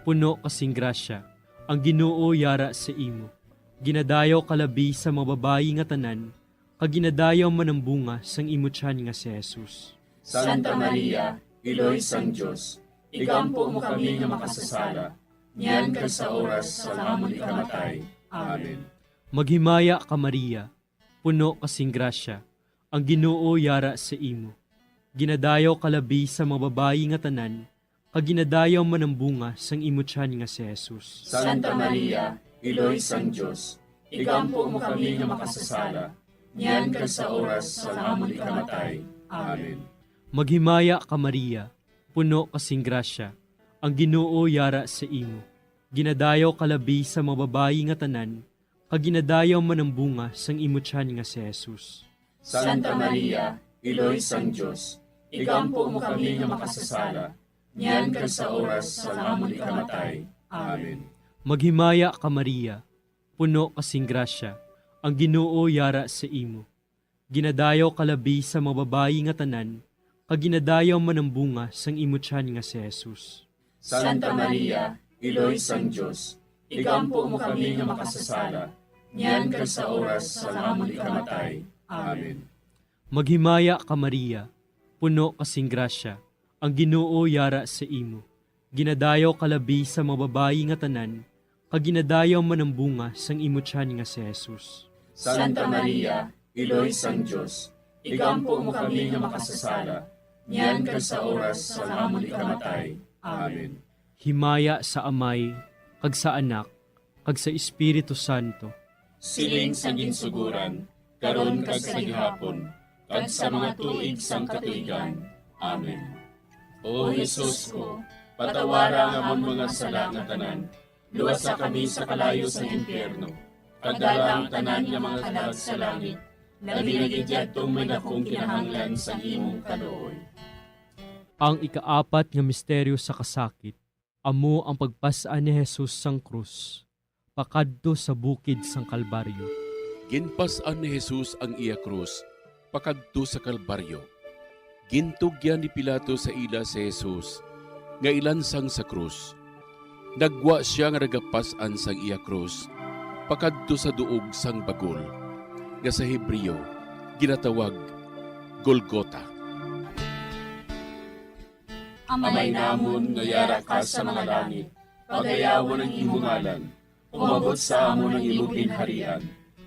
puno kasing grasya, ang Ginoo yara sa imo. Ginadayaw kalabi sa mga babayi nga tanan, kag ginadayaw man ang bunga sang imo tiyan nga si Jesus. Santa Maria, Iloy sang Dios, igampo mo kami nga makasasala, niyan kag sa oras sa amon ikamatay. Amen. Maghimaya ka Maria, puno kasing grasya, ang Ginoo yara sa imo. Ginadayaw kalabi sa mga babayi nga tanan, kaginadayaw man ang bunga sang imutyan nga si Jesus. Santa Maria, Iloy sang Diyos, igampo mo kami nga makasasala, niyan kag sa oras sa amon ikamatay. Amen. Maghimaya ka Maria, puno kasing grasya, ang Ginoo yara sa imo. Ginadayaw kalabi sa mga babayi nga tanan, kaginadayaw man ang bunga sang imutyan nga si Jesus. Santa Maria, Iloy sang Diyos, igampo mo kami nga makasasala, niyan kag sa oras sa amon ikamatay. Amen. Maghimaya ka Maria, puno kasing grasya, ang Ginoo yara sa imo. Ginadayaw kalabi sa mga babayi nga tanan, kaginadayaw man ang bunga sang imutyan nga si Jesus. Santa Maria, Iloy sang Diyos, igampo mo kami nga makasasala, niyan kag sa oras sa amon ikamatay. Amen. Maghimaya ka Maria, puno kasing grasya, ang Ginoo yara sa imo. Ginadayaw kalabi sa mga babayi nga tanan, kaginadayaw man ang bunga sang imutyan nga si Jesus. Santa Maria, Iloy sang Diyos, igampo mo kami nga makasasala, niyan kag sa oras sa amon ikamatay. Amen. Himaya sa Amay, kag sa Anak, kag sa Espiritu Santo. Siling sa ginsuguran, karon kag sa gihapon, kag sa mga tuig sang katuigan. Amen. O Jesus ko, patawara nga amon mga sala nga tanan, luwasa kami sa kalayo sa impyerno, kagdala ang tanan nga mga kalag sa langit, labi na gidyadtong may dakong kinahanglan sa imong kaluoy. Ang ikaapat nga misteryo sa kasakit, amo ang pagpasaan ni Jesus sang krus, pakadto sa bukid sang Kalbaryo. Ginpasan ni Jesus ang iya krus, pakadto sa Kalbaryo. Gintugyan ni Pilato sa ila si Jesus, nga ilansang sa krus. Nagwa siya nga nagapasan sang iya krus, pakadto sa duog sang bagol, nga sa Hebreo, ginatawag Golgota. Amay namon nga yara ka sa mga langit, pagayawon ang imong ngalan, umabot sa amon ang imong ginharian,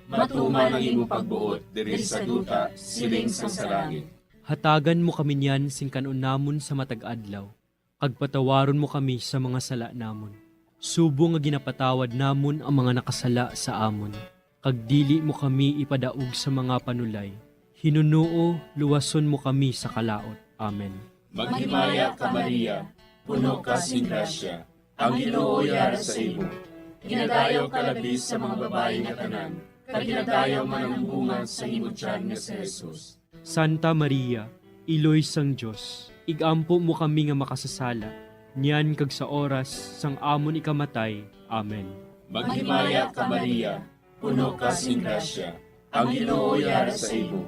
matuman ang imong pagbuot diri sa duta siling sa langit. Hatagan mo kami niyan sing kanon namon sa matag adlaw, kag patawaron mo kami sa mga sala namon. Subo nga ginapatawad namon ang mga nakasala sa amon, kag dili mo kami ipadaog sa mga panulay. Hinunuo, luwason mo kami sa kalaot. Amen. Maghimaya ka Maria, puno ka sing grasya, ang Ginoo yara sa imo. Ginadayaw ka labis sa mga babayi nga tanan, kag ginadayaw man ang bunga sa imong tiyan nga si Jesus. Santa Maria, Iloy sang Diyos, igampo mo kami nga makasasala, niyan kag sa oras sang amon ikamatay. Amen. Maghimaya ka Maria, puno ka sing grasya, ang Ginoo yara sa imo.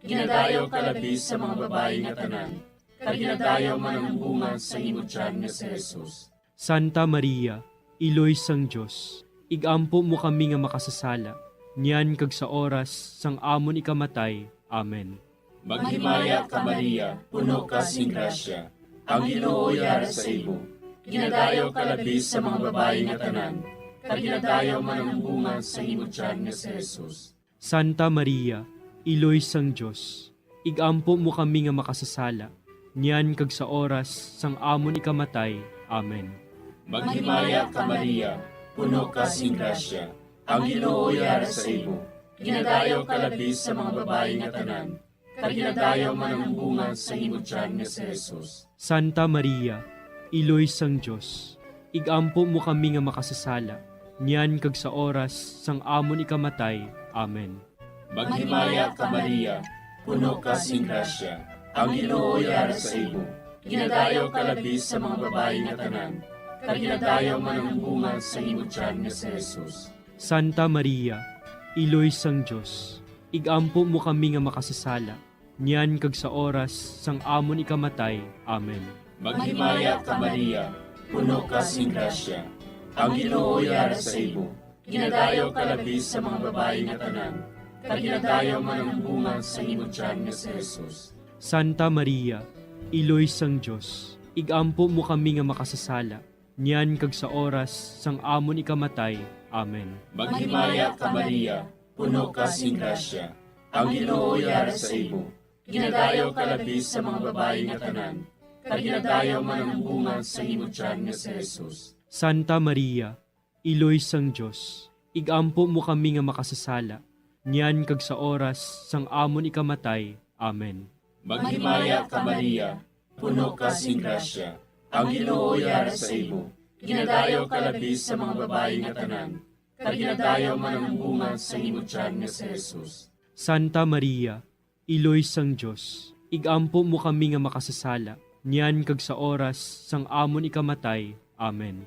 Ginadayaw ka labis sa mga babayi nga tanan, kag ginadayaw man ang bunga sa imong tiyan nga si Jesus. Santa Maria, Iloy sang Diyos, igampo mo kami nga makasasala, niyan kag sa oras sang amon ikamatay. Amen. Maghimaya ka Maria, puno ka sing grasya, ang Ginoo yara sa imo. Ginadayaw ka labis sa mga babayi nga tanan, kag ginadayaw man ang bunga sa imong tiyan nga si Jesus. Santa Maria, Iloy sang Diyos, igampo mo kami nga makasasala, niyan kag sa oras sang amon ikamatay. Amen. Maghimaya ka Maria, puno ka sing grasya, ang Ginoo yara sa imo. Ginadayaw ka labis sa mga babayi nga tanan, kag ginadayaw man ang bunga sa imong tiyan nga si Jesus. Santa Maria, Iloy sang Diyos, igampo mo kami nga makasasala, niyan kag sa oras sang amon ikamatay. Amen. Maghimaya ka Maria, puno ka sing grasya, ang Ginoo yara sa imo. Ginadayaw ka labis sa mga babayi nga tanan, kag ginadayaw man ang bunga sa imong tiyan nga si Jesus. Santa Maria, Iloy sang Diyos, igampo mo kami nga makasasala, niyan kag sa oras sang amon ikamatay. Amen. Maghimaya ka Maria, puno ka sing grasya, ang Ginoo yara sa imo. Ginadayaw ka labis sa mga babayi nga tanan, kag ginadayaw man ang bunga sa imong tiyan nga si Jesus. Santa Maria, Iloy sang Diyos, igampo mo kami nga makasasala, niyan kag sa oras sang amon ikamatay. Amen. Maghimaya ka Maria, puno ka sing grasya, ang Ginoo yara sa imo. Ginadayaw ka labis sa mga babayi nga tanan, kaginadayaw man ang bunga sa imong tiyan nga si Jesus. Santa Maria, Iloy sang Diyos, igampo mo kami nga makasasala, niyan kag sa oras sang amon ikamatay. Amen. Maghimaya ka Maria, puno ka sing grasya, ang Ginoo yara sa imo. Ginadayaw ka labi sa mga babae nga tanan, kaginadayaw man ang bunga sa imong tiyan nga si Jesus. Santa Maria, Iloy sang Diyos, igampo mo kami nga makasasala, niyan kag sa oras sang amon ikamatay. Amen.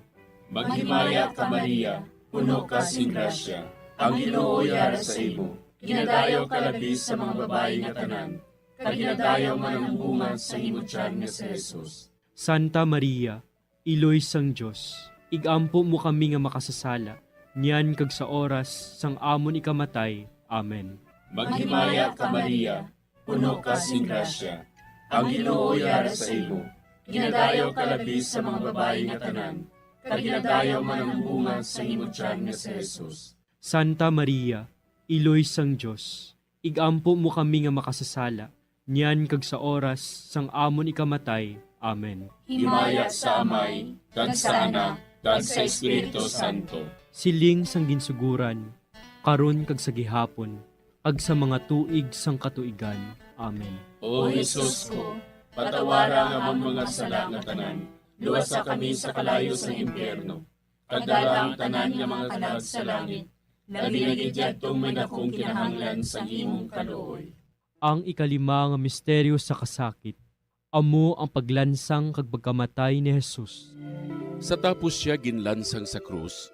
Maghimaya ka Maria, puno ka sing grasya, ang Ginoo yara sa imo. Ginadayaw ka labi sa mga babae nga tanan, kaginadayaw man ang bunga sa imong tiyan nga si Jesus. Santa Maria, Iloy sang Diyos, igampo mo kami nga makasasala, niyan kag sa oras sang amon ikamatay. Amen. Maghimaya ka Maria, puno ka sing grasya, ang Ginoo yara sa imo. Ginadayaw ka labi sa mga babae nga tanan, kaginadayaw man ang bunga sa imong tiyan nga si Jesus. Santa Maria, Iloy sang Diyos, igampo mo kami nga makasasala, niyan kag sa oras sang amon ikamatay. Amen. Himaya sa Amay, kag sa Anak, kag sa Espiritu Santo. Siling sang ginsuguran, karon kag sa gihapon, ag sa mga tuig sang katuigan. Amen. O Jesus ko, patawara nga ang mga sala nga tanan, luwasa kami sa kalayo sa impyerno, kagdala ang tanan nga mga kalag sa langit, labi na gidyadtong may nakong kinahanglan sa imong kaluoy. Ang ikalima nga misteryo sa kasakit, amo ang paglansang kag pagkamatay ni Jesus. Sa tapos siya ginlansang sa krus,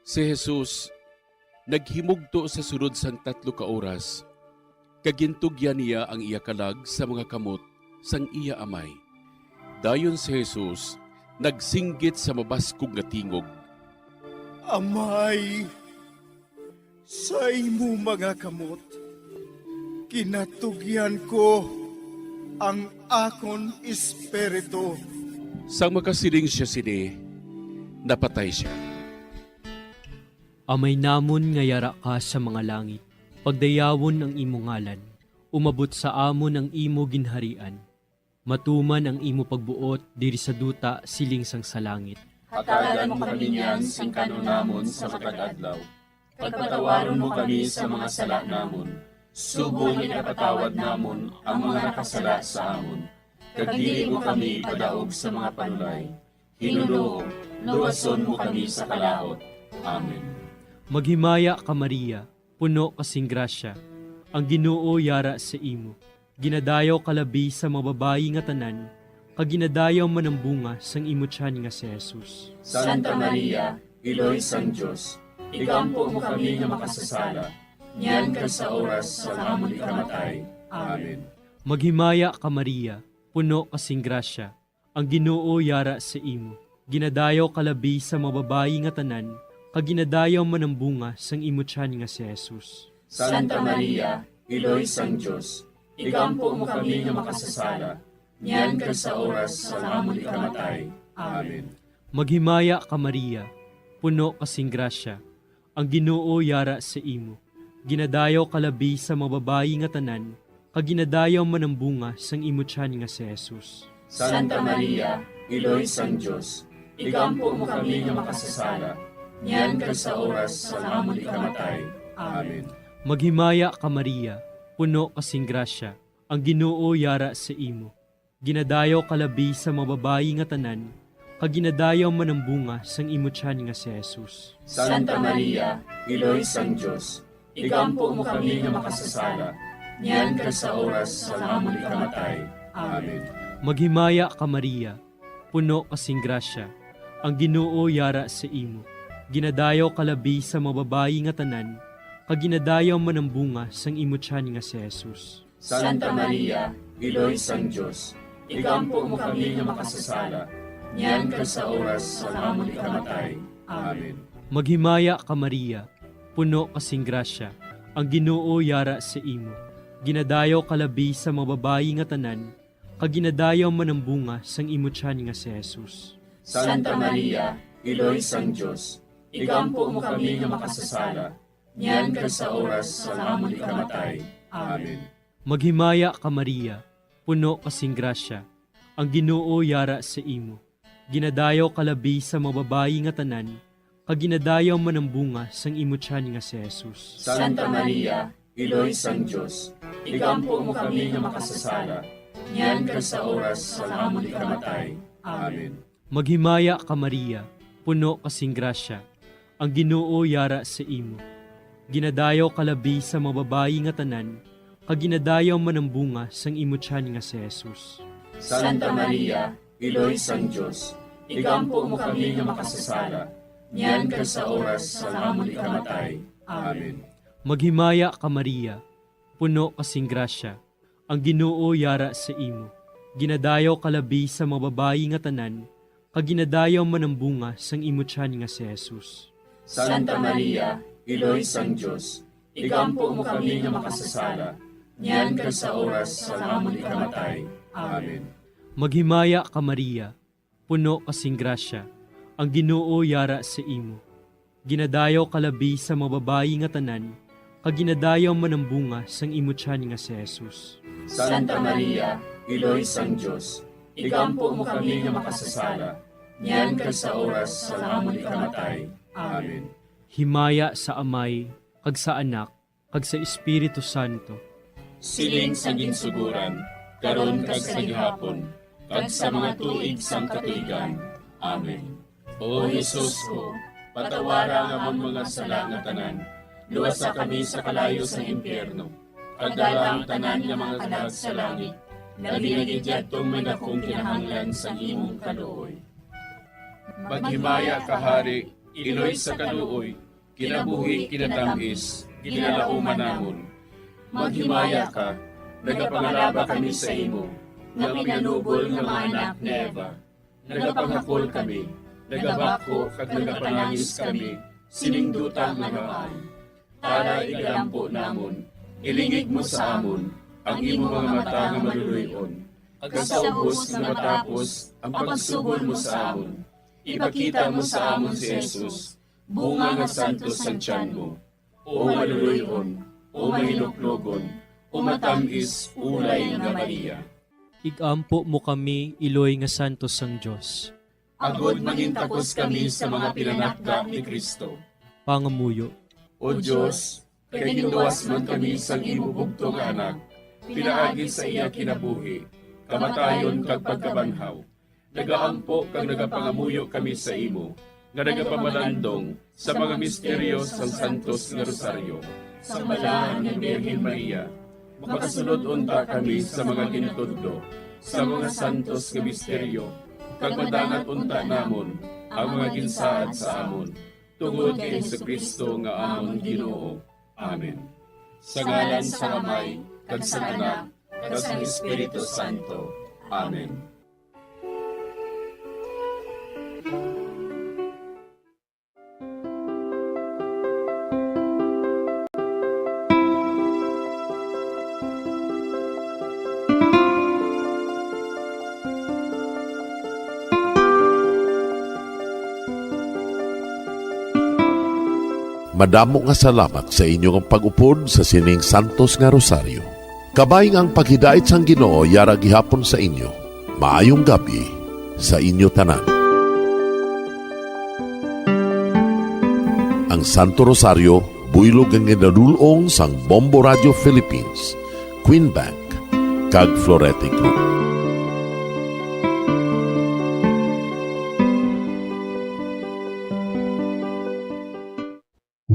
si Jesus naghimugto sa sunod sang 3 ka oras, kagintugyan niya ang iya kalag sa mga kamot sang iya amay. Dayon si Jesus nagsinggit sa mabaskog nga tingog. Amay, sa imo mga kamot, kinatugyan ko ang akon espiritu. Sang makasiling siya sini, napatay siya. Amay namon nga yara ka sa mga langit, pagdayawon ang imo ngalan, umabot sa amon ang imo ginharian. Matuman ang imo pagbuot diri sa duta siling sang sa langit. Hatagan mo kami niyan sing kanunamon sa matag-adlaw. Pagpatawaron mo kami sa mga sala namon. Subong inapatawad namon ang mga nakasala sa amon. Kagdili mo kami padaog sa mga panulay. Hinunoo, luwason mo kami sa kalaot. Amen. Maghimaya ka Maria, puno kasing grasya, ang Ginoo yara sa imo. Ginadayaw kalabi sa mga babayi nga tanan, kag ginadayaw man ang bunga sang imo tiyan nga si Jesus. Santa Maria, Iloy sang Diyos, igampo mo kami nga makasasala, niyan ka sa oras sa amon ikamatay. Amen. Maghimaya ka Maria, puno kasing grasya, ang Ginoo yara sa imo. Ginadayaw kalabi sa mga babayi nga tanan, kag ginadayaw man ang bunga sang imo tiyan nga si Jesus. Santa Maria, Iloy sang Diyos, igampo mo kami nga makasasala, niyan ka sa oras sa amon ikamatay. Amen. Maghimaya ka Maria, puno kasing grasya, ang Ginoo yara sa imo. Ginadayaw kalabi sa mga babayi nga tanan, kag ginadayaw man ang bunga sang imo tiyan nga si Jesus. Santa Maria, Iloy sang Diyos, igampo mo kami nga makasasala, niyan ka sa oras sa amon ikamatay. Amen. Maghimaya ka Maria, puno kasing grasya, ang Ginoo yara sa imo. Ginadayaw kalabi sa mga babayi nga tanan, kag ginadayaw man ang bunga sang imo tiyan nga si Jesus. Santa Maria, Iloy sang Diyos, igampo mo kami nga makasasala, niyan ka sa oras sa amon ikamatay. Amen. Maghimaya ka Maria, puno kasing grasya, ang Ginoo yara sa imo. Ginadayaw kalabi sa mga babayi nga tanan, kag ginadayaw man ang bunga sang imo tiyan nga si Jesus. Santa Maria, Iloy sang Diyos, igampo mo kami nga makasasala, niyan ka sa oras sa amon ikamatay. Amen. Maghimaya ka Maria, puno kasing grasya, ang Ginoo yara sa imo. Ginadayaw kalabi sa mga babayi nga tanan, kag ginadayaw man ang bunga sang imo tiyan nga si Jesus. Santa Maria, Iloy sang Diyos, igampo mo kami nga makasasala, niyan ka sa oras sa amon ikamatay. Amen. Maghimaya ka Maria, puno kasing grasya, ang Ginoo yara sa imo. Ginadayaw kalabi sa mga babayi nga tanan, kag ginadayaw man ang bunga sang imo tiyan nga si Jesus. Santa Maria, Iloy sang Diyos, igampo mo kami nga makasasala, yan ka sa oras sa amon ikamatay. Amen. Maghimaya ka Maria, puno kasing grasya, ang Ginoo yara sa imo. Ginadayaw kalabi sa mga babayi nga tanan, kag ginadayaw man ang bunga sang imo tiyan nga si Jesus. Santa Maria, Iloy sang Diyos, igampo mo kami nga makasasala, yan ka sa oras sa amon ikamatay. Amen. Maghimaya ka Maria, puno kasing grasya, ang Ginoo yara sa imo. Ginadayaw kalabi sa mga babayi nga tanan, kag ginadayaw man ang bunga sang imo tiyan nga si Jesus. Santa Maria, Iloy sang Diyos, igampo mo kami nga makasasala, yan ka sa oras sa amon ikamatay. Amen. Maghimaya ka Maria, puno kasing grasya, ang Ginoo yara sa imo. Ginadayaw kalabi sa mga babayi nga tanan, kag ginadayaw man ang bunga sang imo tiyan nga si Jesus. Santa Maria, Iloy sang Diyos, igampo mo kami nga makasasala, yan ka sa oras sa amon ikamatay. Amen. Himaya sa Amay, kag sa Anak, kag sa Espiritu Santo. Siling sa ginsuguran, karon kag sa gihapon, kag sa mga tuig sang katuigan. Amen. O Jesus ko, patawara nga among mga sala nga tanan, luwasa kami sa kalayo sa impyerno, kag dala ang tanan nga mga kalag sa langit, labi na gidyadtong may dakong kinahanglan sa imong kaluoy. Maghimaya ka Hari, Iloy sa kaluoy, kinabuhi kinatamis, ginalauman namon. Maghimaya ka, nagapangalaba kami sa imo, nga pinanubol nga mga anak ni Eva. Nagapangakol kami, nagabako kag nagapanangis kami, siningdutan nga naman. Para igalampo namon, ilingig mo sa amon, ang imo mga mata nga maluluyon. Kag sa ubos nga matapos, ang pagsugod mo sa amon. Ipakita mo sa amon si Jesus, bunga nga santos ang tiyan mo. O maluluyon, o mahiluklogon, o matamis, ulay nga Maria. Igampo mo kami, Iloy nga santos sang Diyos. Agod mangintapos kami sa mga pinanakda ni Kristo. Pangamuyo. O Diyos, kay ginuwas man kami sa imo bugto nga anak, pinaagi sa iya kinabuhi, kamatayon kag pagkabanhaw. Nagaampo kag nagapangamuyo kami sa imo, nga nagapamalandong sa mga misteryo sang Santos nga Rosaryo. Sa balaan ng Birhen Maria, makasunod unta kami sa mga ginutudlo, sa mga santos nga misteryo, kag madangat unta namon ang mga ginsaad sa amon, tungod kay Jesucristo nga amon Ginoo. Amen. Sa ngalan sa Amay, kag sa Anak, kag sa Espiritu Santo. Amen. Madamo nga salamat sa inyong pag-upod sa sining Santos nga Rosaryo. Kabayng ang paghidait sang Ginoo yara gihapon sa inyo. Maayong gabi sa inyo tanan. Ang Santo Rosario buylog ang ginadulong sang Bombo Radio Philippines, Queen Bank, kag Florete Group.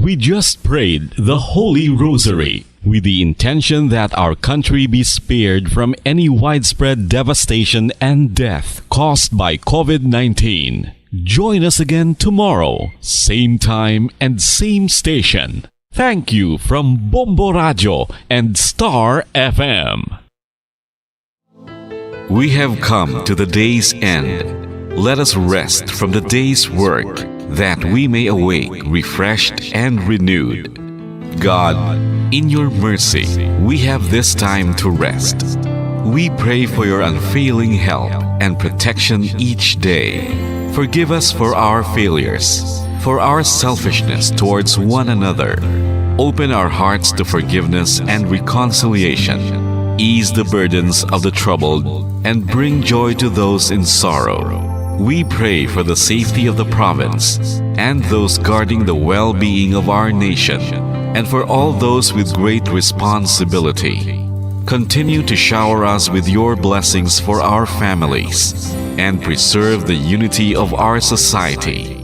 We just prayed the Holy Rosary with the intention that our country be spared from any widespread devastation and death caused by COVID-19. Join us again tomorrow, same time and same station. Thank you from Bombo Radio and Star FM. We have come to the day's end. Let us rest from the day's work, that we may awake refreshed and renewed. God, in your mercy, we have this time to rest. We pray for your unfailing help and protection each day. Forgive us for our failures, for our selfishness towards one another. Open our hearts to forgiveness and reconciliation. ease the burdens of the troubled, and bring joy to those in sorrow. We pray for the safety of the province and those guarding the well-being of our nation, and for all those with great responsibility. Continue to shower us with your blessings for our families and preserve the unity of our society.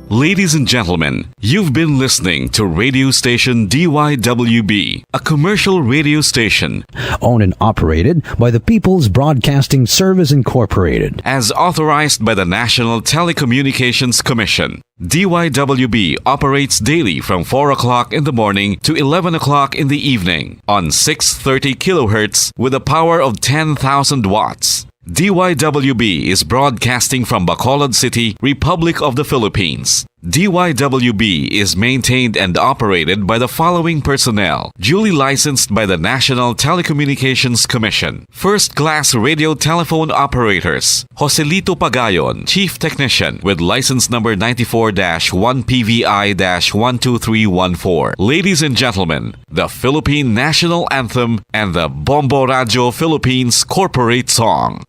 Ladies and gentlemen, you've been listening to radio station DYWB, a commercial radio station owned and operated by the People's Broadcasting Service Incorporated, as authorized by the National Telecommunications Commission. DYWB operates daily from 4 o'clock in the morning to 11 o'clock in the evening on 630 kilohertz with a power of 10,000 watts. DYWB is broadcasting from Bacolod City, Republic of the Philippines. DYWB is maintained and operated by the following personnel, duly licensed by the National Telecommunications Commission. First-class radio telephone operators, Joselito Pagayon, Chief Technician with license number 94-1PVI-12314. Ladies and gentlemen, the Philippine National Anthem and the Bombo Radio Philippines Corporate Song.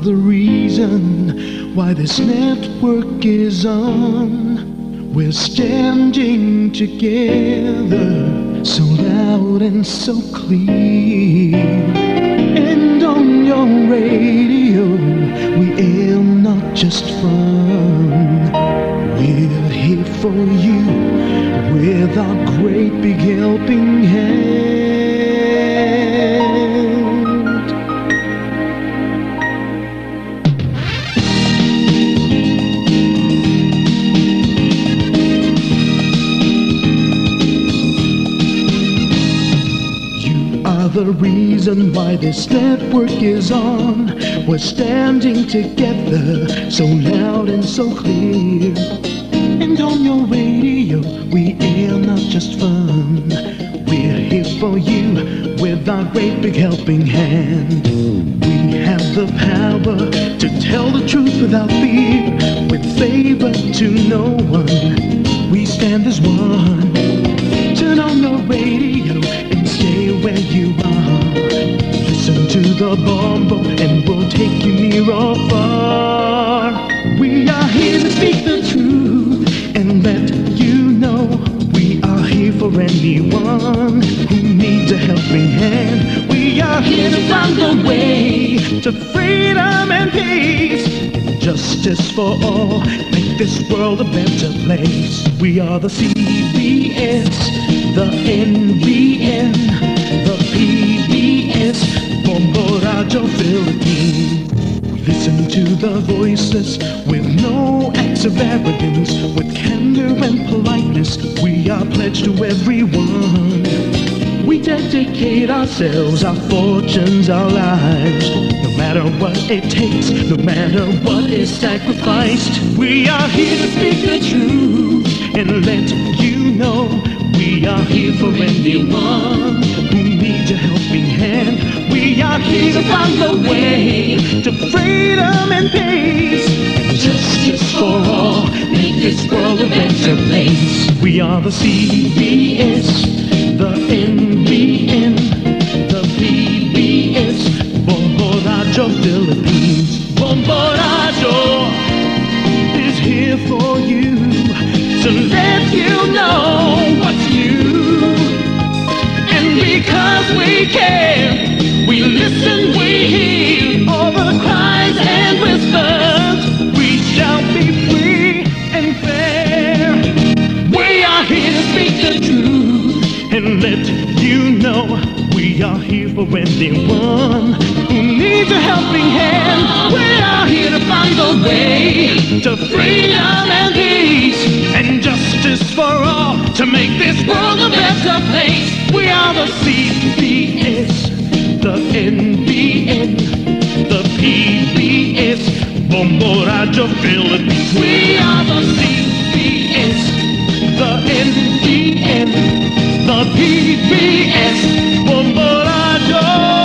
The reason why this network is on, we're standing together so loud and so clear. And on your radio we aim not just fun, we're here for you with our great big helping hand. The reason why this network is on, we're standing together so loud and so clear. And on your radio we air not just fun, we're here for you with our great big helping hand. We have the power to tell the truth without fear, with favor to no one. We stand as one. Turn on your radio and stay where you are. Listen to the Bombo and we'll take you near or far. We are here to speak the truth and let you know we are here for anyone who needs a helping hand. We are here to find the way to freedom and peace, justice for all, make this world a better place. We are the CBS, the NBN, the PBS, Bombo Radio Philippines. Listen to the voiceless with no acts of arrogance, with candor and politeness. We are pledged to everyone. We dedicate ourselves, our fortunes, our lives, no matter what it takes, no matter what is sacrificed. We are here to speak the truth and let you know we are here for anyone who needs a helping hand. We are here to find the way to freedom and peace, and justice for all, make this world a better place. We are the CBS, the NBN, the PBS, Bombo Radio Philippines. Bombo Radio is here for you, to let you know what's new. And because we care, we listen, we hear all the cries and whispers. We shall be free and fair. We are here to speak the truth and let you know we are here for anyone who needs a helping hand. We are here to find the way to freedom and peace, and justice for all, to make this world a better place. We are the CBS, the NBN, the PBS, Bombo Radio Philippines. We are the CBS, the NBN, the PBS, Bombo Radio.